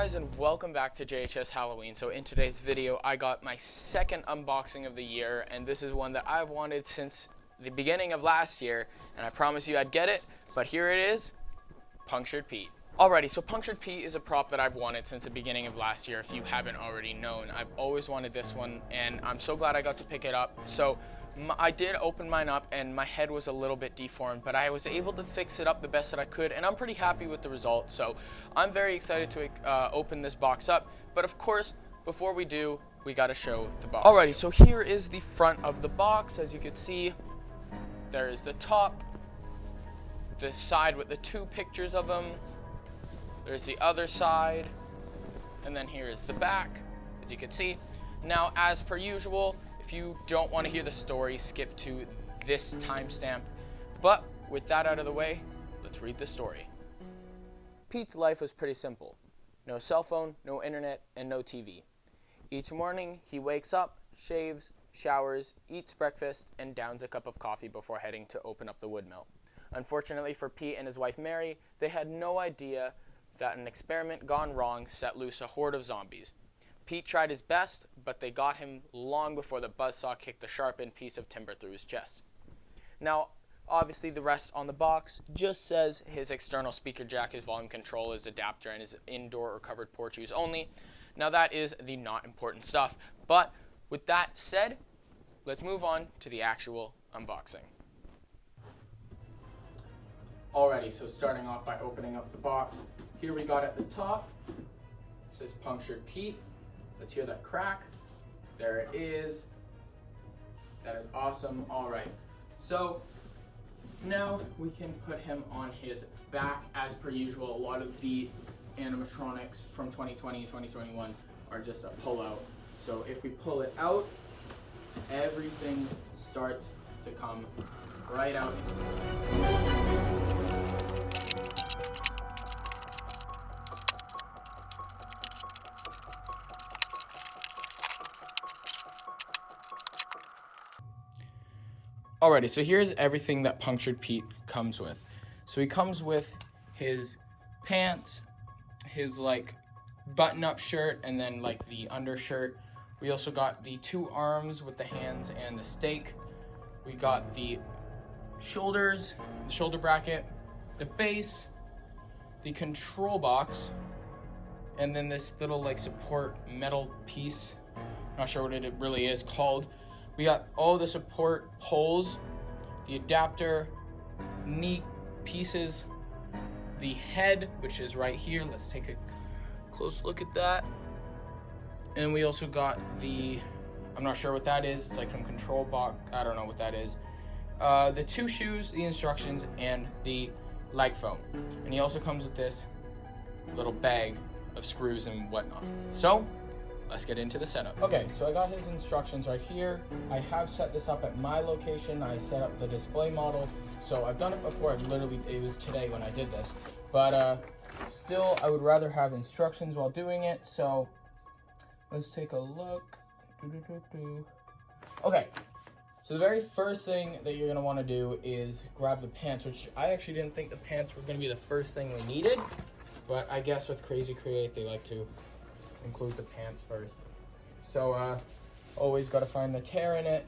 guys, and welcome back to JHS Halloween. So in today's video I got my second unboxing of the year, and this is one that I've wanted since the beginning of last year, and I promised you I'd get it, but here it is, Punctured Pete. Alrighty, so Punctured Pete is a prop that I've wanted since the beginning of last year. If you haven't already known, I've always wanted this one, and I'm so glad I got to pick it up. So I did open mine up and my head was a little bit deformed, but I was able to fix it up the best that I could, and I'm pretty happy with the result. So I'm very excited to open this box up. But of course, before we do, we gotta show the box. Alrighty, so here is the front of the box. As you can see, there is the top, the side with the two pictures of them. There's the other side, and then here is the back, as you can see. Now, as per usual, if you don't want to hear the story, skip to this timestamp. But with that out of the way, let's read the story. Pete's life was pretty simple. No cell phone, no internet, and no TV. Each morning, he wakes up, shaves, showers, eats breakfast, and downs a cup of coffee before heading to open up the wood mill. Unfortunately for Pete and his wife Mary, they had no idea that an experiment gone wrong set loose a horde of zombies. Pete tried his best, but they got him long before the buzzsaw kicked a sharpened piece of timber through his chest. Now, obviously the rest on the box just says his external speaker jack, his volume control, his adapter, and his indoor or covered porch use only. Now that is the not important stuff, but with that said, let's move on to the actual unboxing. Alrighty, so starting off by opening up the box, here we got at the top, it says Punctured Pete. Let's hear that crack. There it is. That is awesome. All right. So now we can put him on his back. As per usual, a lot of the animatronics from 2020 and 2021 are just a pull-out. So if we pull it out, everything starts to come right out. Alrighty, so here's everything that Punctured Pete comes with. So he comes with his pants, his like button-up shirt, and then like the undershirt. We also got the two arms with the hands and the stake. We got the shoulders, the shoulder bracket, the base, the control box, and then this little like support metal piece. Not sure what it really is called. We got all the support holes, the adapter, knee pieces, the head, which is right here. Let's take a close look at that. And we also got the, I'm not sure what that is. It's like some control box. I don't know what that is. The two shoes, the instructions, and the leg foam. And he also comes with this little bag of screws and whatnot. So let's get into the setup. Okay, so I got his instructions right here. I have set this up at my location. I set up the display model. So I've done it before. It was today when I did this. But still, I would rather have instructions while doing it. So let's take a look. Okay, so the very first thing that you're gonna wanna do is grab the pants, which I actually didn't think the pants were gonna be the first thing we needed. But I guess with Crazy Create, they like to include the pants first. So always got to find the tear in it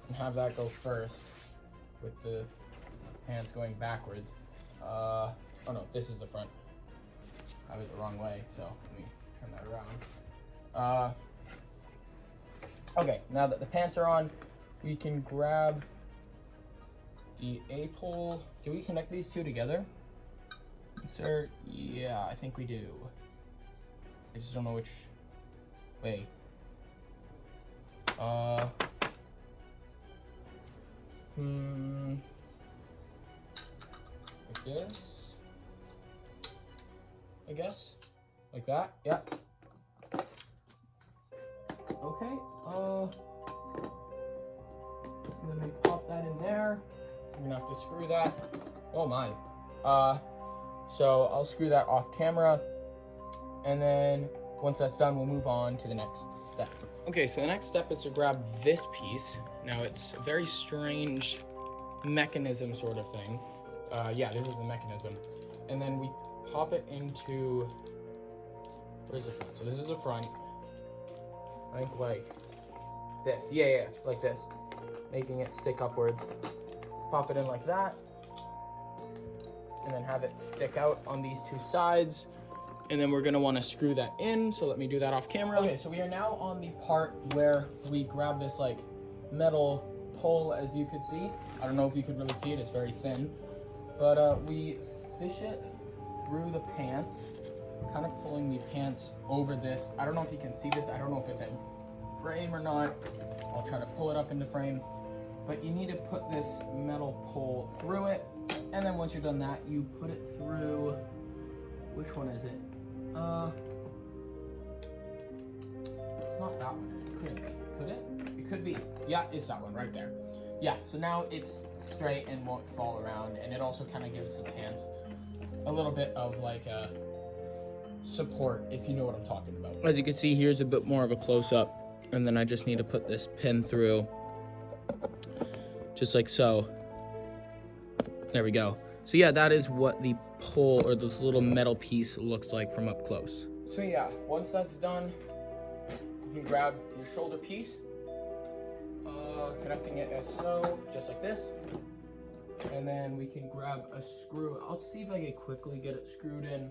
and have that go first with the pants going backwards. Oh no, this is the front. I have it the wrong way, so let me turn that around. Okay, now that the pants are on, we can grab the A-pole. Do we connect these two together? Insert, yeah, I think we do. I just don't know which way. Like this, I guess, like that, yeah. Okay, then we pop that in there. I'm gonna have to screw that. Oh my. So I'll screw that off camera. And then once that's done, we'll move on to the next step. Okay, so the next step is to grab this piece. Now it's a very strange mechanism sort of thing. Yeah, this is the mechanism. And then we pop it into Where's the front? So this is the front. I think like this. Yeah, like this. Making it stick upwards. Pop it in like that. And then have it stick out on these two sides. And then we're gonna wanna screw that in. So let me do that off camera. Okay, so we are now on the part where we grab this like metal pole, as you could see. I don't know if you could really see it, it's very thin. But we fish it through the pants, kind of pulling the pants over this. I don't know if you can see this. I don't know if it's in frame or not. I'll try to pull it up into frame. But you need to put this metal pole through it. And then once you're done that, you put it through, which one is it? It's not that one. Could it be? Could it? It could be. Yeah, it's that one right there. Yeah, so now it's straight and won't fall around, and it also kind of gives the pants a little bit of like a support, if you know what I'm talking about. As you can see, here's a bit more of a close-up, and then I just need to put this pin through, just like so. There we go. So yeah, that is what the pole or this little metal piece looks like from up close. So yeah, once that's done, you can grab your shoulder piece, connecting it as so, just like this. And then we can grab a screw. I'll see if I can quickly get it screwed in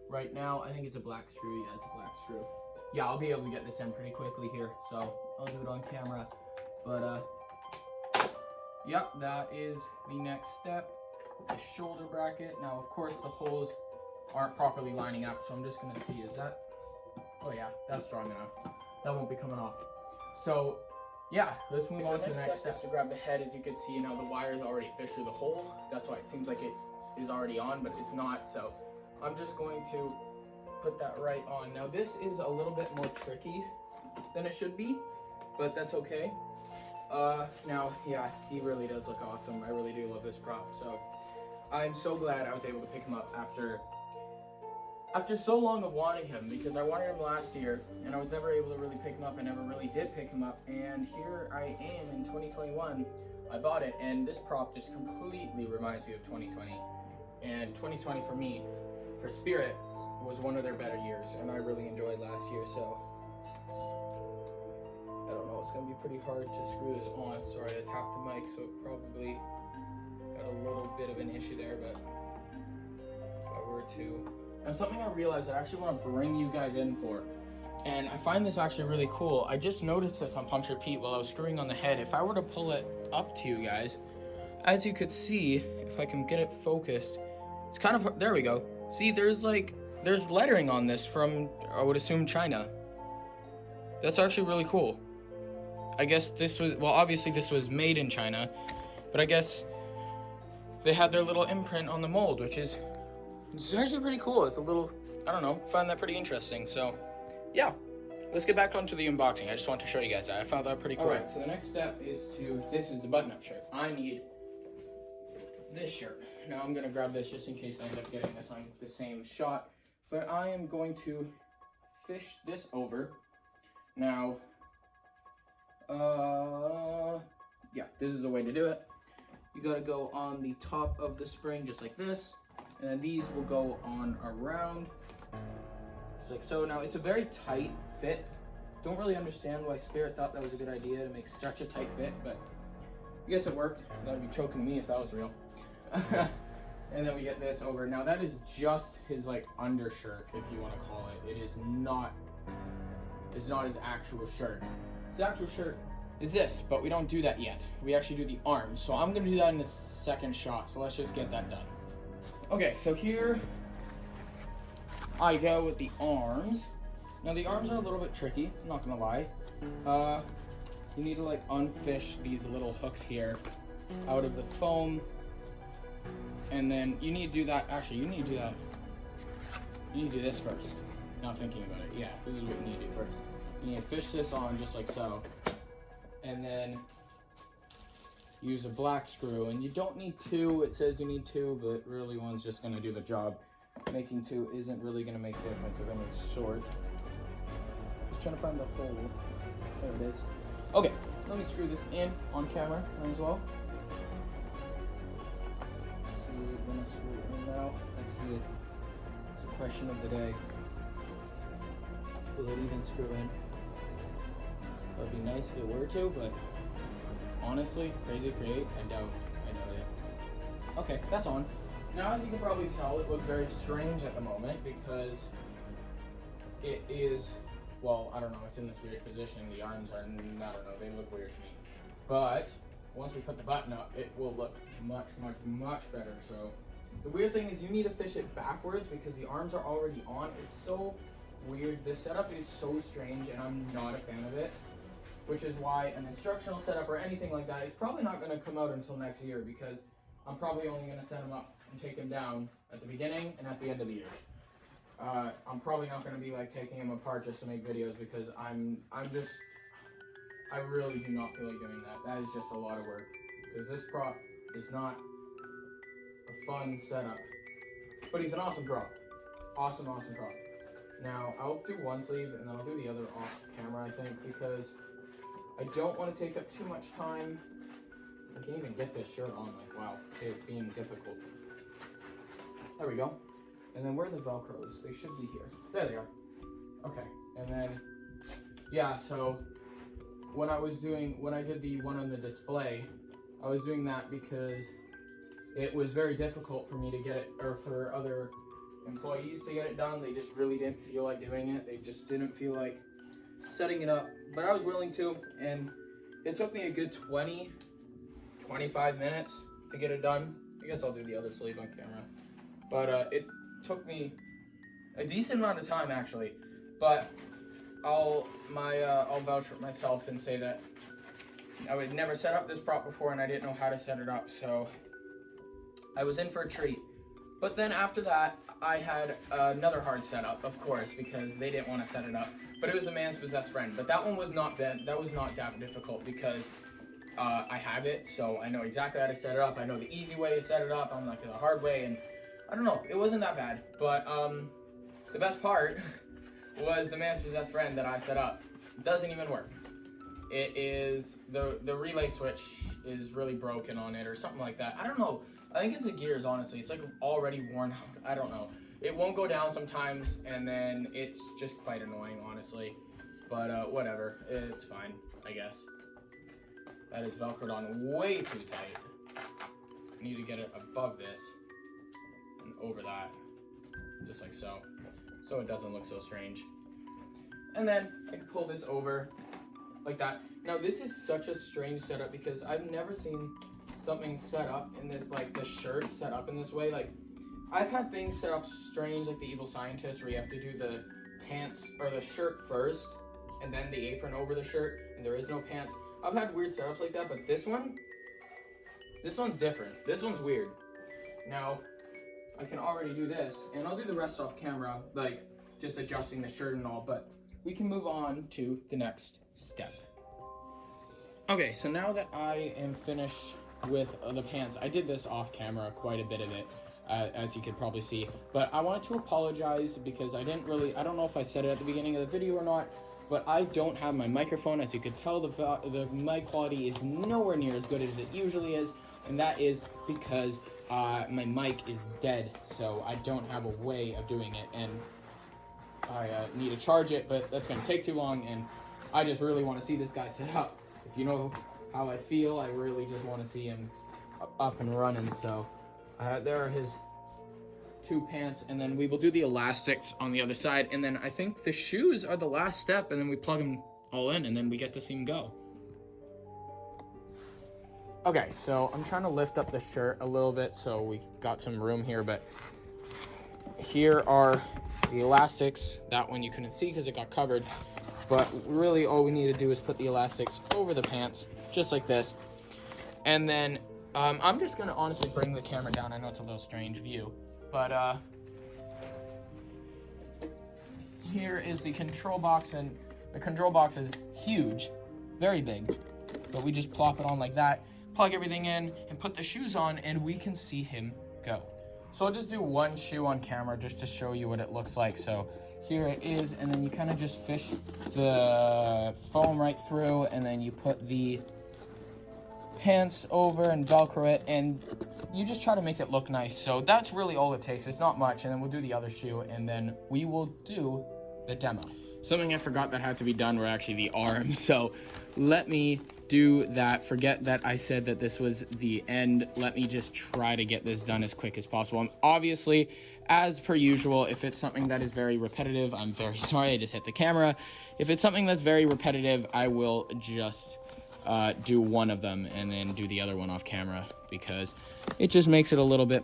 right now. I think it's a black screw. Yeah, it's a black screw. Yeah, I'll be able to get this in pretty quickly here, so I'll do it on camera. But yeah, that is the next step. The shoulder bracket. Now, of course, the holes aren't properly lining up, so I'm just gonna see, is that, oh yeah, that's strong enough. That won't be coming off. So yeah, let's move on to the next step. To grab the head. As you can see, now the wire's already fished through the hole. That's why it seems like it is already on, but it's not. So I'm just going to put that right on. Now this is a little bit more tricky than it should be, but that's okay. Now, yeah, he really does look awesome. I really do love this prop. So I'm so glad I was able to pick him up after so long of wanting him, because I wanted him last year and I was never able to really pick him up. I never really did pick him up, and here I am in 2021. I bought it, and this prop just completely reminds me of 2020. And 2020 for me, for Spirit, was one of their better years, and I really enjoyed last year. So I don't know, it's gonna be pretty hard to screw this on. Sorry, I tapped the mic, so it probably got a little bit of an issue there, but if I were to... Now, something I realized that I actually want to bring you guys in for, and I find this actually really cool. I just noticed this on Punctured Pete while I was screwing on the head. If I were to pull it up to you guys, as you could see, if I can get it focused, it's kind of, there we go. See, there's lettering on this from, I would assume, China. That's actually really cool. I guess this was, well, obviously this was made in China, but I guess they had their little imprint on the mold, which is, it's actually pretty cool. It's a little, I don't know, find that pretty interesting. So yeah, let's get back onto the unboxing. I just want to show you guys that. I found that pretty cool. All right, so the next step is this is the button-up shirt. I need this shirt. Now I'm gonna grab this just in case I end up getting this on the same shot, but I am going to fish this over. Now, yeah, this is the way to do it. You gotta go on the top of the spring just like this, and then these will go on around, just like so. Now it's a very tight fit. Don't really understand why Spirit thought that was a good idea to make such a tight fit, but I guess it worked. That would be choking me if that was real. And then we get this over. Now that is just his like undershirt, if you want to call it. It is not his actual shirt. His actual shirt is this, but we don't do that yet. We actually do the arms. So I'm gonna do that in the second shot. So let's just get that done. Okay, so here I go with the arms. Now the arms are a little bit tricky, I'm not gonna lie. You need to like unfish these little hooks here out of the foam. And then you need to do that, actually you need to do that. You need to do this first. Now thinking about it, yeah, this is what you need to do first. You need to fish this on just like so. And then use a black screw, and you don't need two. It says you need two, but really one's just gonna do the job. Making two isn't really gonna make a difference of any sort. Just trying to find the hole. There it is. Okay, let me screw this in on camera as well. So is it gonna screw in now? That's the question of the day. Will it even screw in? That'd be nice if it were to, but honestly, crazy create, I doubt it. Okay, that's on. Now, as you can probably tell, it looks very strange at the moment because it is, well, I don't know, it's in this weird position. The arms are, I don't know, they look weird to me. But once we put the button up, it will look much, much, much better. So the weird thing is you need to fish it backwards because the arms are already on. It's so weird. This setup is so strange and I'm not a fan of it, which is why an instructional setup or anything like that is probably not going to come out until next year because I'm probably only going to set them up and take them down at the beginning and at the end of the year. I'm probably not going to be like taking them apart just to make videos because I really do not feel like doing that. That is just a lot of work because this prop is not a fun setup, but he's an awesome prop. Awesome, awesome prop. Now, I'll do one sleeve and then I'll do the other off camera, I think, because I don't want to take up too much time. I can't even get this shirt on, like, wow, it's being difficult. There we go. And then where are the Velcros? They should be here. There they are. Okay, and then, yeah, so when I did the one on the display, I was doing that because it was very difficult for me to get it, or for other employees to get it done. They just really didn't feel like doing it. They just didn't feel like setting it up, but I was willing to, and it took me a good 25 minutes to get it done. I guess I'll do the other sleeve on camera, but it took me a decent amount of time actually, but I'll vouch for myself and say that I would never set up this prop before and I didn't know how to set it up, so I was in for a treat. But then after that, I had another hard setup, of course, because they didn't want to set it up. But it was a man's possessed friend. But that one was not that difficult because I have it, so I know exactly how to set it up. I know the easy way to set it up. I'm not the hard way, and I don't know. It wasn't that bad. But the best part was the man's possessed friend that I set up. It doesn't even work. It is the relay switch is really broken on it or something like that. I don't know. I think it's the gears, honestly. It's like already worn out. I don't know. It won't go down sometimes, and then it's just quite annoying, honestly. But whatever. It's fine, I guess. That is Velcroed on way too tight. I need to get it above this and over that, just like so. So it doesn't look so strange. And then I can pull this over like that. Now this is such a strange setup because I've never seen something set up in this, like the shirt set up in this way. Like I've had things set up strange, like the Evil Scientist, where you have to do the pants or the shirt first and then the apron over the shirt and there is no pants. I've had weird setups like that, but this one's different. This one's weird. Now I can already do this, and I'll do the rest off camera, like just adjusting the shirt and all, but we can move on to the next step. Okay, so now that I am finished with the pants, I did this off camera, quite a bit of it, as you could probably see, but I wanted to apologize because I don't know if I said it at the beginning of the video or not, but I don't have my microphone. As you could tell, the mic quality is nowhere near as good as it usually is, and that is because my mic is dead, so I don't have a way of doing it, and I need to charge it, but that's going to take too long, and I just really want to see this guy set up. If you know how I feel, I really just want to see him up and running. So there are his two pants, and then we will do the elastics on the other side, and then I think the shoes are the last step, and then we plug them all in, and then we get to see him go. Okay, so I'm trying to lift up the shirt a little bit so we got some room here, but here are the elastics. That one you couldn't see because it got covered, but really all we need to do is put the elastics over the pants, just like this. And then I'm just going to honestly bring the camera down. I know it's a little strange view, but here is the control box, and the control box is huge, very big, but we just plop it on like that, plug everything in, and put the shoes on, and we can see him go. So I'll just do one shoe on camera just to show you what it looks like. So here it is, and then you kind of just fish the foam right through, and then you put the pants over and Velcro it, and you just try to make it look nice. So that's really all it takes. It's not much, and then we'll do the other shoe, and then we will do the demo. something I forgot that had to be done were actually the arms. So let me do that. Forget that I said that this was the end. Let me just try to get this done as quick as possible. And obviously, as per usual, if it's something that is very repetitive, I'm very sorry, I just hit the camera. If it's something that's very repetitive, I will just do one of them and then do the other one off camera, because it just makes it a little bit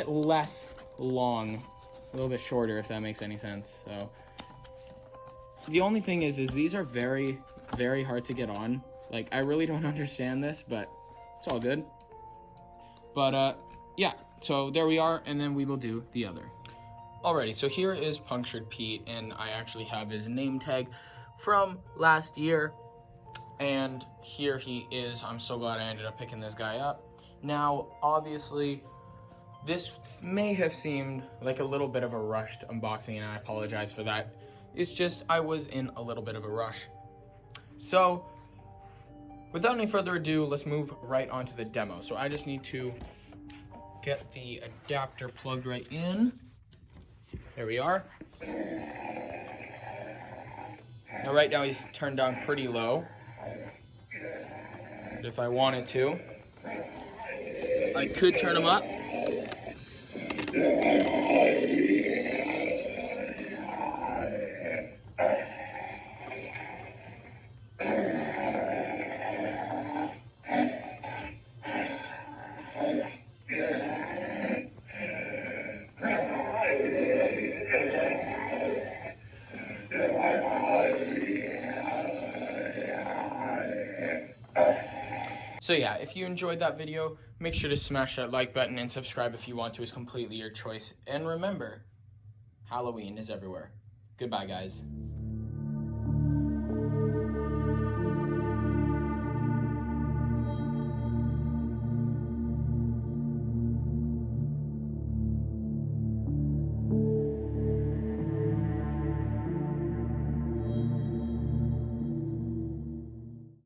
less long, a little bit shorter, if that makes any sense. So the only thing is these are very, very hard to get on. Like, I really don't understand this, but it's all good. But yeah, so there we are, and then we will do the other. Alrighty, so here is Punctured Pete, and I actually have his name tag from last year, and here he is. I'm so glad I ended up picking this guy up. Now, obviously, this may have seemed like a little bit of a rushed unboxing, and I apologize for that. It's just I was in a little bit of a rush. So, without any further ado, let's move right on to the demo. So I just need to get the adapter plugged right in. There we are. Now right now he's turned down pretty low. But if I wanted to, I could turn him up. So yeah, if you enjoyed that video, make sure to smash that like button and subscribe if you want to. It's completely your choice. And remember, Halloween is everywhere. Goodbye, guys.